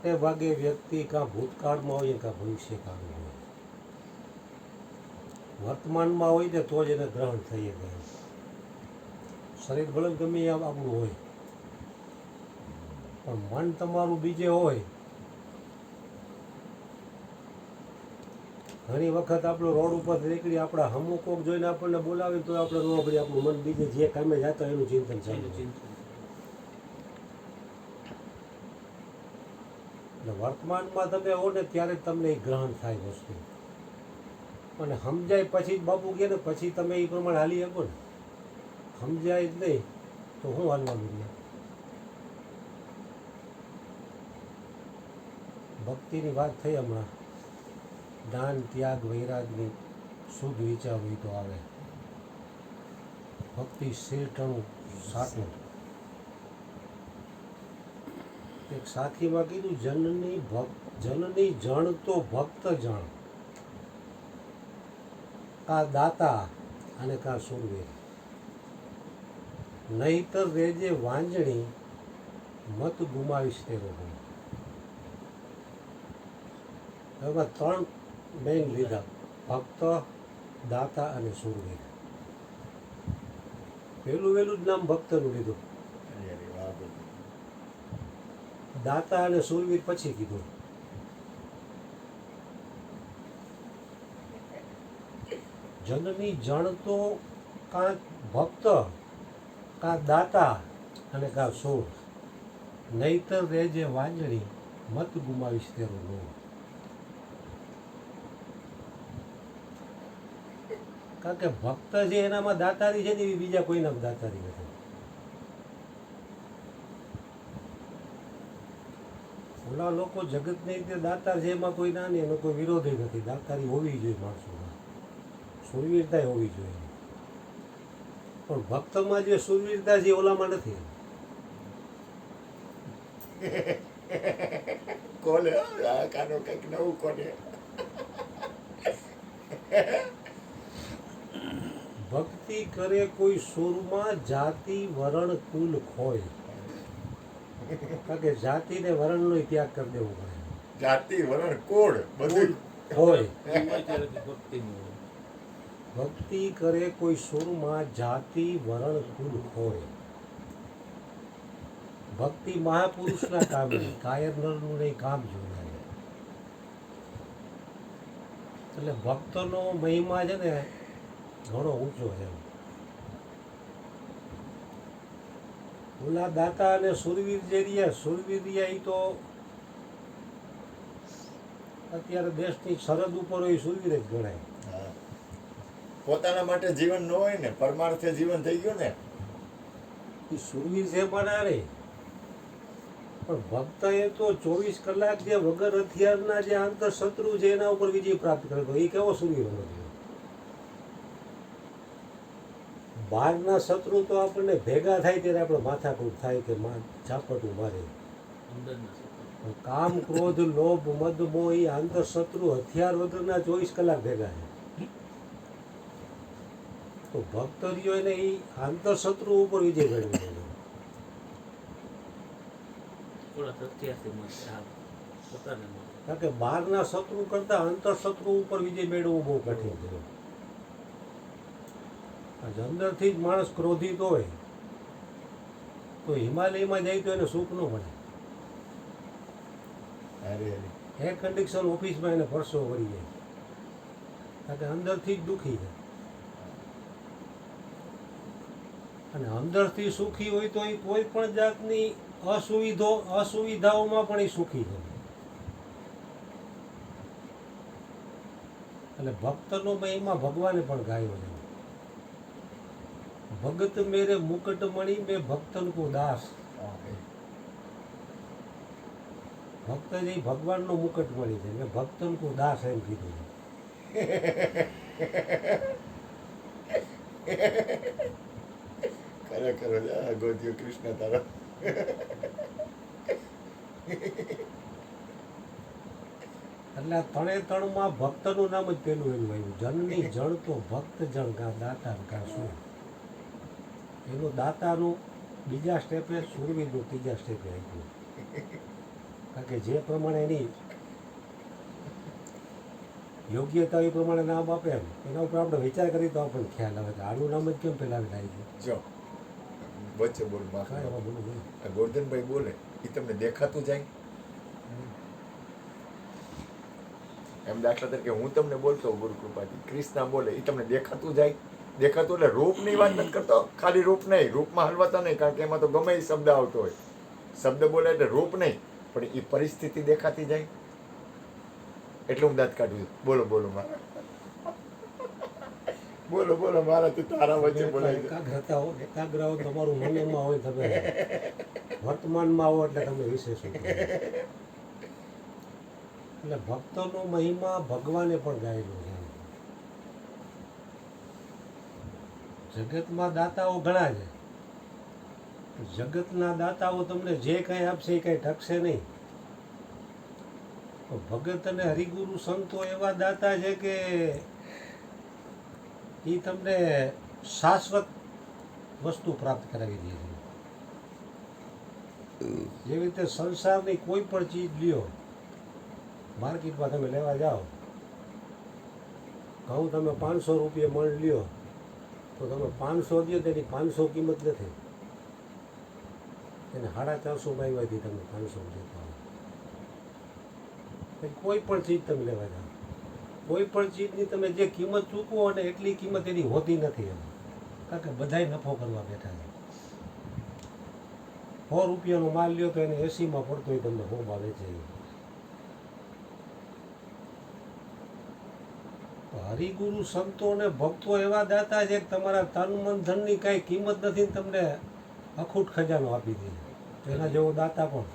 મોટે ભાગે વ્યક્તિ કાં ભૂતકાળમાં હોય કાં ભવિષ્યકાળમાં હોય, વર્તમાનમાં હોય ને તો જ એને ગ્રહણ થઈ જાય. શરીર ભલે ગમે એ આપણું હોય, પણ મન તમારું બીજે હોય. ઘણી વખત આપણે રોડ ઉપર નીકળી આપણા અમુક કોક જોઈને આપણને બોલાવી તો આપણે ન પડી, આપણું મન બીજે જે કામે જતા એનું ચિંતન ચાલુ. એટલે વર્તમાનમાં તમે હો ને ત્યારે જ તમને એ ગ્રહણ થાય વસ્તુ, અને સમજાય પછી જ બાપુ કહે ને પછી તમે એ પ્રમાણે હાલી શકો ને. સમજાય જ નહીં તો હું હાલવાનું નહીં. ભક્તિની વાત થઈ હમણાં, દાન ત્યાગ વૈરાગની શુદ્ધ વિચાર હોય તો આવે. ભક્તિ શેરટણું સાટું. એક સાખીમાં કીધું, જનની જણ તો ભક્ત જણ, કા દાતા અને કા સુરવીર, નહીતર રેજે વાંજણી મત ગુમાવીશ તેરો હું. એમાં ત્રણ મેઇન લીધા, ભક્ત, દાતા અને સુરવીર. પહેલું વહેલું જ નામ ભક્તનું લીધું, દાતા અને સુરવીર પછી કીધું. જનની જણ તો કાં ભક્ત, કાં દાતા અને કાં સુર, નહીતર રેજે વાંજણી મત ગુમાવીશ તેરો નો. કારણ કે ભક્ત છે એનામાં દાતારી છે ને એવી બીજા કોઈના દાતારી નથી. ઓલા લોકો જગતની રીતે દાતાર છે એમાં કોઈ ના નહીં, એનો કોઈ વિરોધ નથી. દાતારી હોવી જોઈએ માણસોમાં, સુરવીરતા હોવી જોઈએ. પણ ભક્તમાં જે સુરવીરતા છે ઓલામાં નથી. કોલે કાનો કંઈક નવું કોને. ભક્તિ કરે કોઈ સુરમાં જાતિ વરણ કુલ ખોય. કારણ કે જાતિ ને વરણનો ત્યાગ કરી દેવો પડે. જાતિ વરણ કોડ બધું હોય. ભક્તિ કરે કોઈ સુરમાં જાતિ વરણ કુલ હોય. ભક્તિ મહાપુરુષના કામ નહીં, કાયર નરનું નહીં, કામ જોડાય. એટલે ભક્તનો મહિમા છે ને ઘણો ઊંચો છે. ઓલા દાતા અને સુરવીર જે રહ્યા, સુરવીર રહ્યા એ તો અત્યારે દેશની સરહદ ઉપર હોય, સુરવીર જ ગણાય. પોતાના માટે જીવન ન હોય ને, પરમાર્થે જીવન થઈ ગયું ને, એ સુરવીર છે બનાવે. પણ ભક્ત એ તો 24 કલાક જે વગર હથિયારના જે આંતર શત્રુ છે એના ઉપર વિજય પ્રાપ્ત કરે તો એ કેવો સુરવીર હોવો જોઈએ. બહારના શત્રુ તો આપણને ભેગા થાય ત્યારે આપણે માથાકૂટ થાય કે ઝાપટું મારે. કામ, ક્રોધ, લોભ, મદ, મોહ એ આંતર શત્રુ હથિયાર વગરના 24 કલાક ભેગા છે. તો ભક્ત રહ્યો એને એ આંતર શત્રુ ઉપર વિજય મેળવી છે. કારણ કે બહારના શત્રુ કરતા અંતર શત્રુ ઉપર વિજય મેળવવું બહુ કઠિન છે. અંદરથી જ માણસ ક્રોધિત હોય તો હિમાલયમાં જાય તો એને સુખ ન મળે. એર કન્ડિશન ઓફિસમાં એને પરસો વળી જાય, કારણ કે અંદરથી જ દુઃખી છે. અને અંદરથી સુખી હોય તો એ કોઈ પણ જાતની અસુવિધાઓમાં પણ એ સુખી છે. એટલે ભક્તનો મહિમા ભગવાને પણ ગાયો છે. ભગત મેરે મુકટ મણી મેં ભક્તન કો દાસ. ભક્ત જે ભગવાનનો મુકટ મળી છે, મેં ભક્તન કો દાસ એમ કીધું છે. ખરેખર ગોધ્યો કૃષ્ણ તારો. એટલે ત્રણે ત્રણમાં ભક્તનું નામ જ પેલું એનું આવ્યું. જનની જણ તો ભક્ત જણ, કા દાતા કા સુર. એનું દાતાનું બીજા સ્ટેપે, સુરવીરનું ત્રીજા સ્ટેપે આપ્યું. કારણ કે જે પ્રમાણે એની યોગ્યતા એ પ્રમાણે નામ આપે એમ એના ઉપર આપણે વિચાર કરીએ તો આપણને ખ્યાલ આવે કે આનું નામ જ કેમ પહેલાં લાવી છે. જો વચ્ચે બોલ માફ કાંઈ કરજો. એમાં બોલું બોલું. આ ગોરધનભાઈ બોલે એ તમને દેખાતું જાય એમ દાખલા તરીકે હું તમને બોલતો ગુરુ કૃપાથી ક્રિષ્ના બોલે એ તમને દેખાતું જાય દેખાતું એટલે રૂપની વાત નથી કરતો ખાલી રૂપ નહીં રૂપમાં હલવાતા નહીં કારણ કે એમાં તો ગમે એ શબ્દ આવતો હોય શબ્દ બોલે એટલે રૂપ નહીં પણ એ પરિસ્થિતિ દેખાતી જાય એટલે હું દાંત કાઢું છું. બોલો બોલો મારા બોલો બોલો મારાથી તારા વચ્ચે બોલાય છે. એકાગ્રતા હો એકાગ્ર હો તમારું મનમાં હોય તમે વર્તમાનમાં આવો એટલે તમે વિશેષ હો. એટલે ભક્તોનો મહિમા ભગવાને પણ ગાયેલો છે. જગતમાં દાતાઓ ઘણા છે. જગતના દાતાઓ તમને જે કંઈ આપશે એ કંઈ ટકશે નહીં. તો ભગત અને હરિગુરુ સંતો એવા દાતા છે કે એ તમને શાશ્વત વસ્તુ પ્રાપ્ત કરાવી દે છે. જેવી રીતે સંસારની કોઈ પણ ચીજ લ્યો માર્કેટમાં તમે લેવા જાઓ ઘઉં તમે 500 રૂપિયા મણ લ્યો તો તમે 500 દો તેની 500 કિંમત નથી એને 450 આવ્યાથી તમે 500 દેતા હો. કોઈ પણ ચીજ તમે લેવા જાઓ કોઈ પણ ચીજની તમે જે કિંમત ચૂકવો અને એટલી કિંમત એની હોતી નથી એમ કારણ કે બધાય નફો કરવા બેઠા છે. 100 રૂપિયાનો માલ લ્યો તો એને 80માં પડતો હોય તમને 100 માં વેચે. હરિગુરુ સંતો અને ભક્તો એવા દાતા છે કે તમારા તન મન ધનની કાંઈ કિંમત નથી તમને અખૂટ ખજાનો આપી દે એના જેવો દાતા પણ.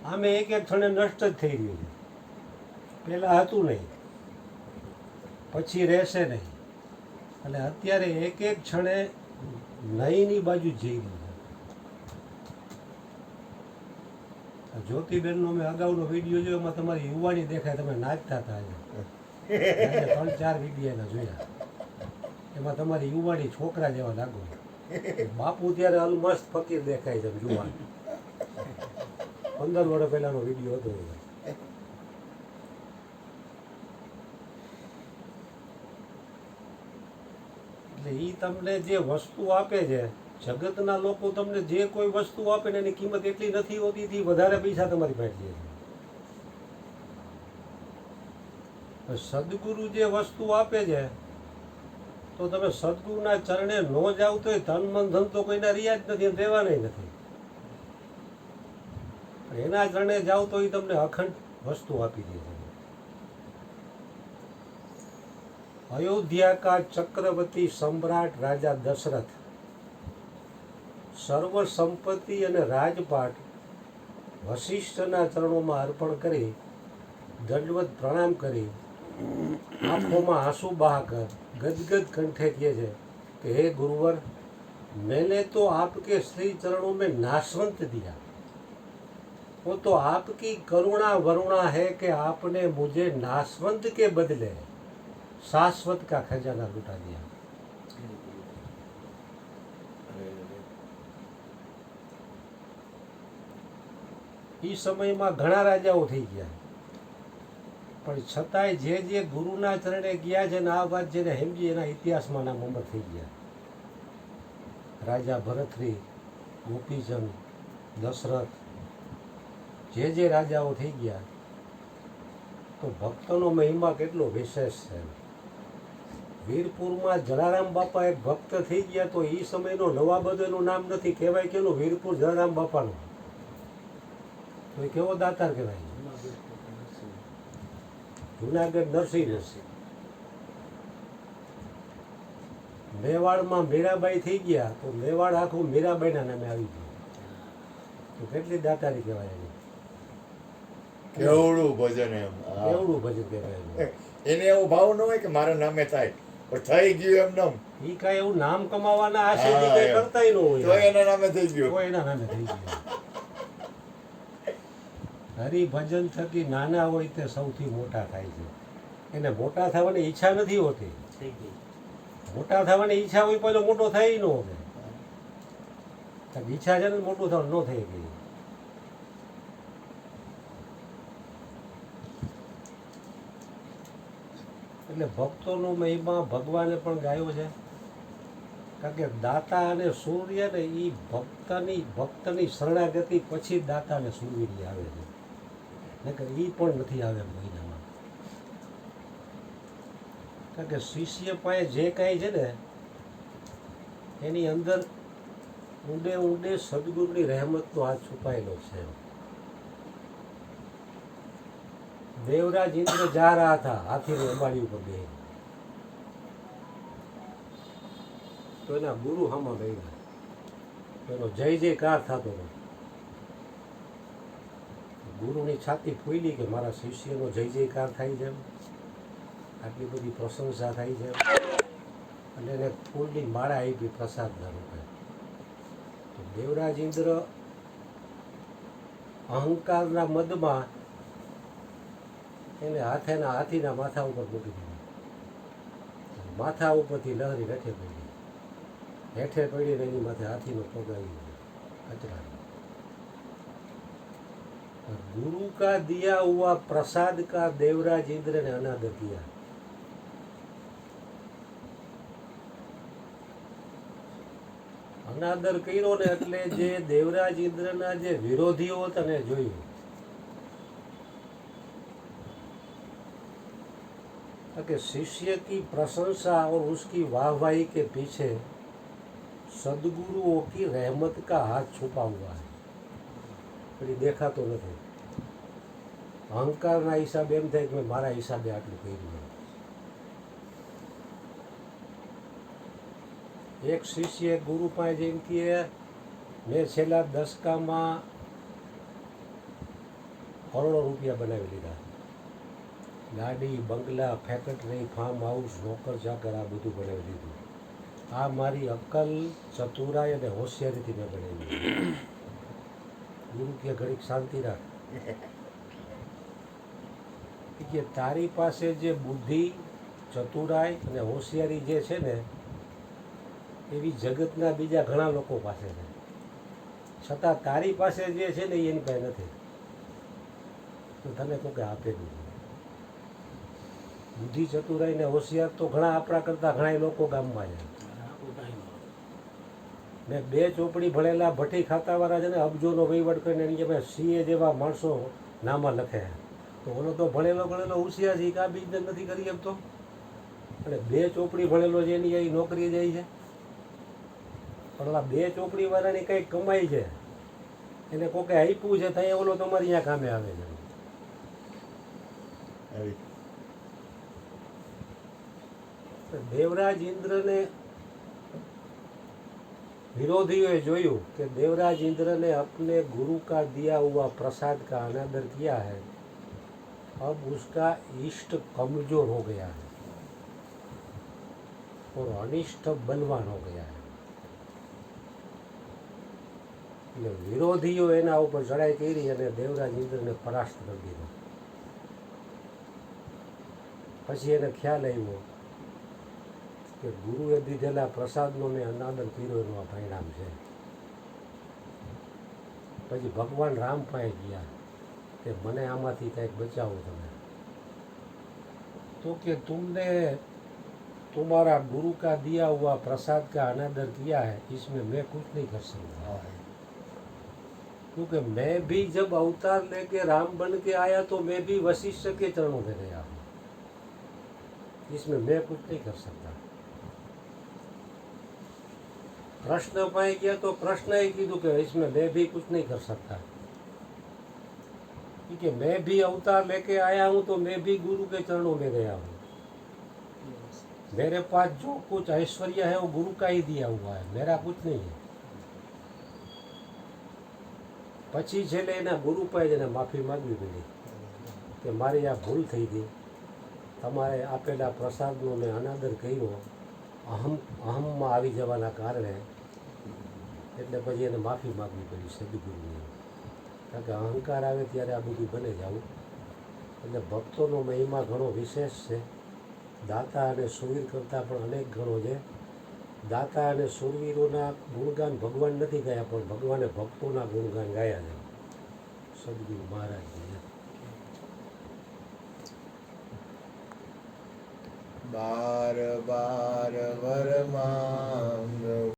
આમે એક એક ક્ષણે નષ્ટ જ થઈ રહ્યું છે. પહેલાં હતું નહીં પછી રહેશે નહીં અને અત્યારે એક એક ક્ષણે નહીંની બાજુ જઈ રહ્યું છે. જ્યોતિબેનનો મેં અગાઉનો વિડીયો જોયો એમાં તમારી યુવાણી દેખાય તમે નાચતા હતા આજે 3-4 વિડીયો એના જોયા એમાં તમારી યુવાણી છોકરા જેવા લાગો. બાપુ ત્યારે અલમસ્ત ફકીર દેખાય છે જુવાન. 15 વર્ષ પહેલાનો વિડીયો હતો. એટલે એ તમને જે વસ્તુ આપે છે જગતના લોકો તમને જે કોઈ વસ્તુ આપે ને એની કિંમત એટલી નથી હોતી થી વધારે પૈસા તમારી પાસે છે. સદગુરુ જે વસ્તુ આપે છે તો તમે સદગુરુના ચરણે ન જાવ તો ધન મન ધન તો કોઈના રહ્યા જ નથી દેવાના નથી. એના ચરણે જાવ તો એ તમને અખંડ વસ્તુ આપી દે છે. અયોધ્યા કા ચક્રવર્તી સમ્રાટ રાજા દશરથ સર્વ સંપત્તિ અને રાજપાટ વશિષ્ઠના ચરણોમાં અર્પણ કરી દંડવત પ્રણામ કરી આંખોમાં આંસુ બહાકર ગદગદ કંઠે કહે છે કે હે ગુરુवर मैंने तो आपके श्री चरणों में नाशवंत दिया वो तो आपकी करुणा वरुणा है कि आपने मुझे नाशवंत के बदले शाश्वत का खजाना लुटा दिया. એ સમયમાં ઘણા રાજાઓ થઈ ગયા પણ છતાંય જે જે ગુરુના ચરણે ગયા છે ને આ વાત જેને સમજી એના ઇતિહાસમાં નામ અમર થઈ ગયા. રાજા ભરતરી, ગોપીચંદ, દશરથ જે જે રાજાઓ થઈ ગયા તો ભક્તોનો મહિમા કેટલો વિશેષ છે. વીરપુરમાં જલારામ બાપા એક ભક્ત થઈ ગયા તો એ સમયનો નવાબદો એનું નામ નથી કહેવાય કે એનું વીરપુર જલારામ બાપાનું તો એ કેવો દાતાર કહેવાય. જુનાગઢ નરસિંહ મેવાડમાં મીરાબાઈ થઈ ગયા તો મેવાડ આખું મીરાબાઈના નામે આવી ગયું તો કેટલી દાતારી કહેવાય એની. કેવડું ભજન એમ કેવડું ભજન કહેવાય એને એવો ભાવ ન હોય કે મારા નામે થાય પણ થઈ ગયું એમ નામ એ કાંઈ એવું નામ કમાવાના આશયથી કંઈ કરતાય ન તો હોય એના નામે થઈ ગયું. તો એના નામે થઈ ગયું. હરિભજન થકી નાના હોય તે સૌથી મોટા થાય છે. એને મોટા થવાની ઈચ્છા નથી હોતી. મોટા થવાની ઈચ્છા હોય પહેલો મોટો થાય ન હોય કારણ કે ઈચ્છા છે ને મોટું થવાનું ન થઈ ગઈ. એટલે ભક્તોનો મહિમા ભગવાને પણ ગાયો છે. કારણ કે દાતા અને સૂર્ય ને એ ભક્તની શરણાગતિ પછી દાતા અને સૂર્યની આવે છે. નકર એ પણ નથી આવે મહિનામાં. કારણ કે શિષ્ય પાસે જે કાંઈ છે ને એની અંદર ઊંડે ઊંડે સદગુરુની રહેમતનો હાથ છુપાયેલો છે. દેવરાજ ઇન્દ્ર જા રહા હતા હાથીની અંબાડી ઉપર બે, તો એના ગુરુ હામાં ગયા, એનો જય જયકાર થતો હતો. ગુરુની છાતી ફૂલી કે મારા શિષ્યનો જય જયકાર થાય છે, આટલી બધી પ્રશંસા થાય છે. અને એને ફૂલની માળા આપી પ્રસાદના રૂપે. તો દેવરાજ ઇન્દ્ર અહંકારના મદમાં એને હાથીના માથા ઉપર મૂકી દીધું. માથા ઉપરથી લહેરી હેઠે પડી, હેઠે પડીને એની માથે હાથીનો પગ આવી ગયો કચરા. गुरु का दिया हुआ प्रसाद का देवराज इंद्र ने अनादर किया. અનાદર કર્યો ને એટલે જે દેવરાજ ઇન્દ્રના જે વિરોધીઓ હતા ને જોયું कि शिष्य की प्रशंसा और उसकी वाहवाही के पीछे सदगुरुओं की रहमत का हाथ छुपा हुआ है. પણ એ દેખાતો નથી. અહંકારના હિસાબે એમ થાય કે મેં મારા હિસાબે આટલું કર્યું. એક શિષ્ય ગુરુ પાસે જેમ કે મેં છેલ્લા દસકામાં કરોડો રૂપિયા બનાવી લીધા, ગાડી, બંગલા, ફેક્ટરી, ફાર્મ હાઉસ, નોકર ચાકર, આ બધું બનાવી લીધું. આ મારી અક્કલ, ચતુરાઈ અને હોશિયારીથી મેં બનાવી. ગુરુ કે ઘડીક શાંતિ રાખ, કે તારી પાસે જે બુદ્ધિ, ચતુરાઈ અને હોશિયારી જે છે ને એવી જગતના બીજા ઘણા લોકો પાસે છે, છતાં તારી પાસે જે છે ને એની પાસે નથી. તો તને કોઈ કે આપેલું છે. બુદ્ધિ, ચતુરાઈ ને હોશિયાર તો ઘણા આપણા કરતા ઘણા લોકો ગામમાં છે. ને 2 ચોપડી ભણેલા ભઠ્ઠી ખાતાવાળા છે ને અબજોનો વહીવટ કરીને એની જેમાં સીએ જેવા માણસો નામાં લખે. તો ઓલો તો ભણેલો હોશિયાર છે, કાં બિઝનેસ નથી કરી શકતો. અને 2 ચોપડી ભણેલો છે એની એ નોકરી જાય છે. પણ ઓલા 2 ચોપડી વાળાની કંઈક કમાઈ છે, એને કોકે આપ્યું છે, ત્યાં ઓલો તમારે અહીંયા કામે આવે છે. देवराज इंद्र ने विरोधियों जोયું कि देवराज इंद्र ने अपने गुरु का दिया हुआ प्रसाद का अनादर किया है, अब उसका इष्ट कमजोर हो गया है और अनिष्ट बलवान हो गया है. એટલે વિરોધીઓ એના ઉપર ચડાઈ કરી અને દેવરાજ ઇન્દ્રને પરાસ્ત કરી દીધો. પછી એને ખ્યાલ આવ્યો કે ગુરુએ દીધેલા પ્રસાદનો મેં અનાદર કર્યો એનું આ પરિણામ છે. પછી ભગવાન રામ પાસે ગયા કે મને આમાંથી કંઈક બચાવો તમે. तो कि तुमने तुम्हारा गुरु का दिया हुआ प्रसाद का अनादर किया है, इसमें मैं कुछ नहीं कर सकता. क्योंकि मैं भी जब अवतार लेके राम बन के आया तो मैं भी वशिष्ठ के चरणों में गया हूँ, इसमें मैं कुछ नहीं कर सकता. प्रश्न पाए गया तो प्रश्न ही कीधु कि इसमें मैं भी कुछ नहीं कर सकता, क्योंकि मैं भी अवतार लेके आया हूँ तो मैं भी गुरु के चरणों में गया हूँ. मेरे पास जो कुछ ऐश्वर्य है वो गुरु का ही दिया हुआ है, मेरा कुछ नहीं है. પછી છેલ્લે એના ગુરુ પાસે એને માફી માગવી પડી કે મારી આ ભૂલ થઈ ગઈ, તમારે આપેલા પ્રસાદનો મેં અનાદર કર્યો અહમમાં આવી જવાના કારણે, એટલે પછી એને માફી માગવી પડી સદગુરુને. કારણ કે અહંકાર આવે ત્યારે આ બધું બને જ આવું. એટલે ભક્તોનો મહિમા ઘણો વિશેષ છે, દાતા અને સુવીર કરતાં પણ અનેક ગણો છે. દાતા અને શૂરવીરોના ગુણગાન ભગવાન નથી ગાયા, પણ ભગવાને ભક્તોના ગુણગાન ગાયા છે. સદગુરુ મહારાજને. બાર બાર વરમાં